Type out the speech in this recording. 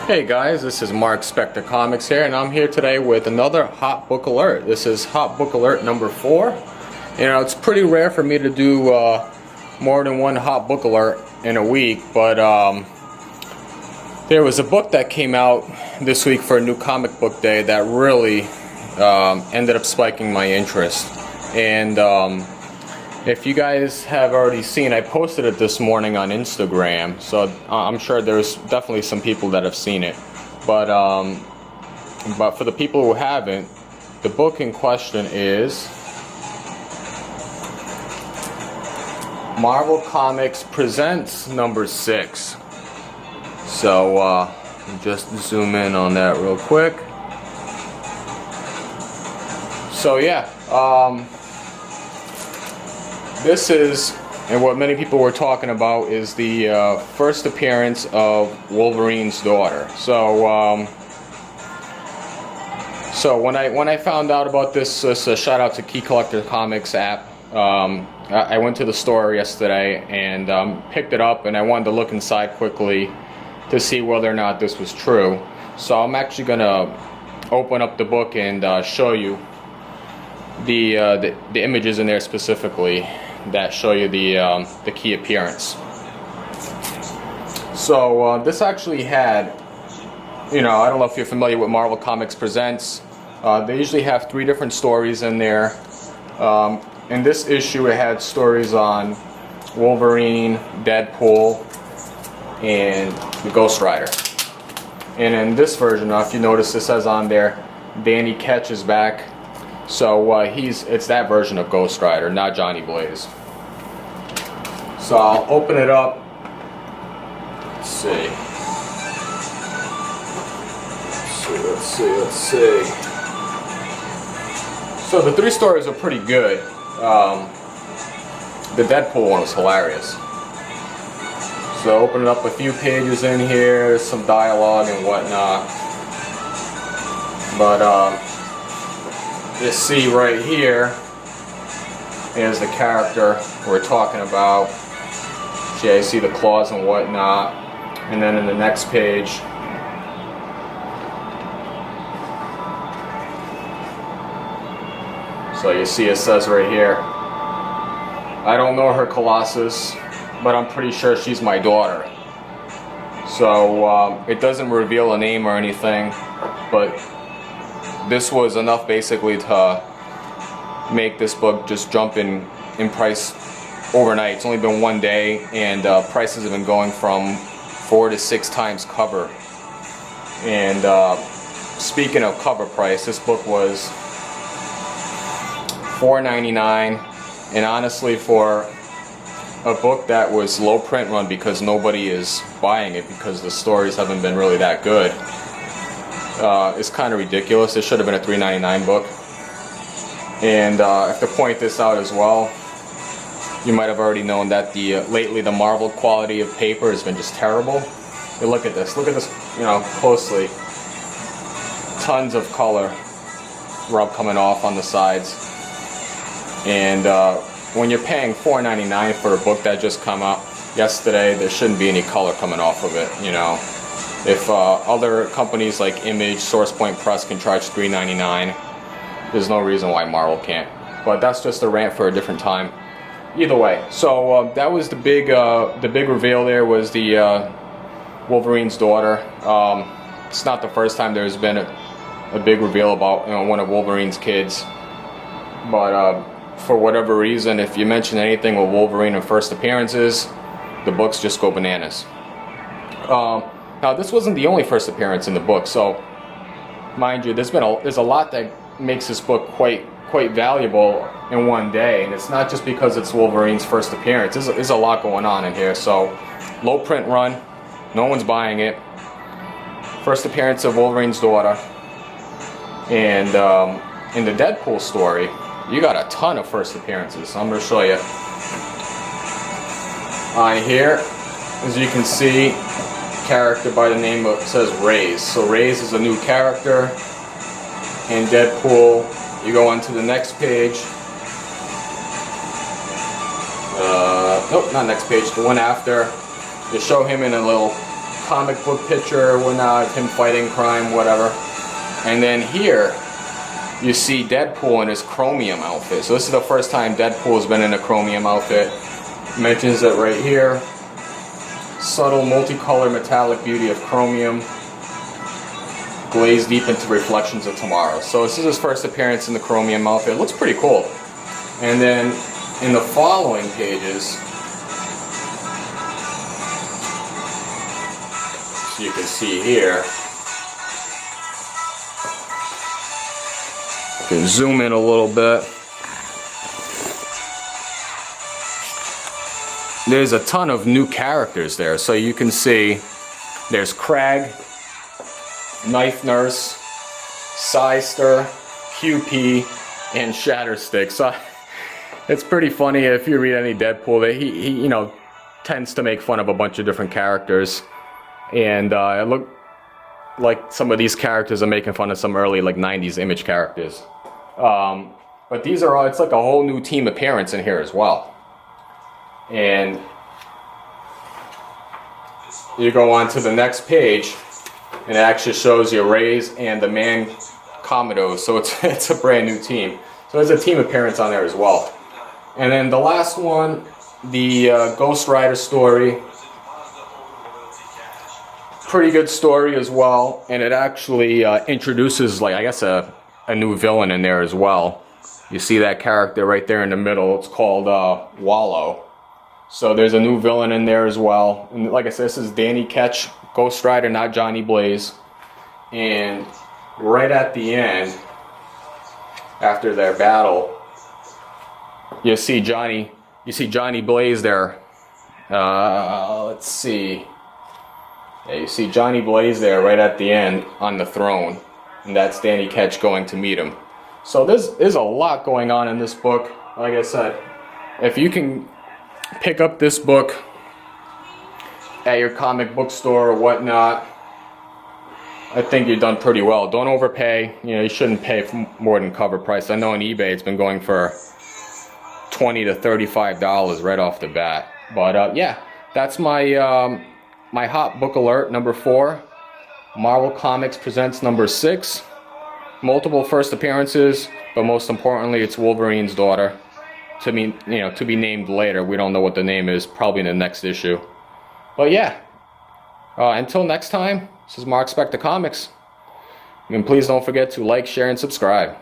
Hey guys, this is Mark Spector Comics here, and I'm here today with another Hot Book Alert. This is Hot Book Alert number 4. You know, it's pretty rare for me to do more than one Hot Book Alert in a week, but there was a book that came out this week for a new comic book day that really ended up spiking my interest. And if you guys have already seen, I posted it this morning on Instagram, so I'm sure there's definitely some people that have seen it. But for the people who haven't, the book in question is Marvel Comics Presents number 6. So just zoom in on that real quick. So yeah. This is, and what many people were talking about, is the first appearance of Wolverine's daughter. So when I found out about this, shout out to Key Collector Comics app. I went to the store yesterday and picked it up, and I wanted to look inside quickly to see whether or not this was true. So I'm actually gonna open up the book and show you the images in there specifically that show you the key appearance. So this actually had, you know, I don't know if you're familiar with Marvel Comics Presents. They usually have 3 different stories in there. In this issue, it had stories on Wolverine, Deadpool, and the Ghost Rider. And in this version, if you notice, it says on there, Danny Ketch is back. So it's that version of Ghost Rider, not Johnny Blaze. So I'll open it up. Let's see. Let's see. So the 3 stories are pretty good. The Deadpool one was hilarious. So opening up a few pages in here, some dialogue and whatnot. But you see right here is the character we're talking about. Yeah, you see the claws and whatnot. And then in the next page, so you see it says right here, I don't know her, Colossus, but I'm pretty sure she's my daughter. So it doesn't reveal a name or anything, but this was enough basically to make this book just jump in price overnight. It's only been 1 day, and prices have been going from 4 to 6 times cover. And speaking of cover price, this book was $4.99, and honestly, for a book that was low print run because nobody is buying it because the stories haven't been really that good, it's kind of ridiculous. It should have been a $3.99 book. And I have to point this out as well. You might have already known that lately the Marvel quality of paper has been just terrible. But look at this, you know, closely. Tons of color rub coming off on the sides. And when you're paying $4.99 for a book that just came out yesterday, there shouldn't be any color coming off of it, you know. If other companies like Image, SourcePoint Press can charge $3.99, there's no reason why Marvel can't. But that's just a rant for a different time. Either way, so that was the big reveal. There was the Wolverine's daughter. It's not the first time there's been a big reveal about, you know, one of Wolverine's kids. But for whatever reason, if you mention anything with Wolverine in first appearances, the books just go bananas. Now this wasn't the only first appearance in the book, so mind you, there's a lot that makes this book quite valuable in 1 day, and it's not just because it's Wolverine's first appearance. There's a lot going on in here. So low print run, no one's buying it. First appearance of Wolverine's daughter, and in the Deadpool story, you got a ton of first appearances. So I'm going to show you. Here, as you can see, character by the name of, says Raze. So Raze is a new character in Deadpool. You go on to the next page. Nope, not next page, the one after. They show him in a little comic book picture, whatnot, him fighting crime, whatever. And then here, you see Deadpool in his chromium outfit. So this is the first time Deadpool has been in a chromium outfit. Mentions it right here. Subtle multicolor metallic beauty of chromium, glazed deep into reflections of tomorrow. So this is his first appearance in the chromium outfit. It looks pretty cool. And then in the following pages, so you can see here, I can zoom in a little bit. There's a ton of new characters there. So you can see there's Krag, Knife Nurse, Sister, QP, and Shatterstick. So it's pretty funny if you read any Deadpool that he you know, tends to make fun of a bunch of different characters. And it looked like some of these characters are making fun of some early like 90s Image characters. But these are all, it's like a whole new team appearance in here as well. And you go on to the next page, and it actually shows you Raze and the Man Commodore. So it's a brand new team. So there's a team appearance on there as well. And then the last one, the Ghost Rider story. Pretty good story as well, and it actually introduces, like, I guess a new villain in there as well. You see that character right there in the middle. It's called Wallow. So there's a new villain in there as well. And like I said, this is Danny Ketch, Ghost Rider, not Johnny Blaze. And right at the end, after their battle, you see Johnny Blaze there. Let's see. Yeah, you see Johnny Blaze there right at the end on the throne. And that's Danny Ketch going to meet him. So there's a lot going on in this book. Like I said, if you can pick up this book at your comic book store or whatnot, I think you've done pretty well. Don't overpay. You know, you shouldn't pay for more than cover price. I know on eBay it's been going for $20 to $35 right off the bat. But yeah, that's my my hot book alert number 4. Marvel Comics presents number 6. Multiple first appearances, but most importantly, it's Wolverine's daughter. To be named later. We don't know what the name is. Probably in the next issue. But yeah, until next time, this is Mark Spector Comics. And please don't forget to like, share, and subscribe.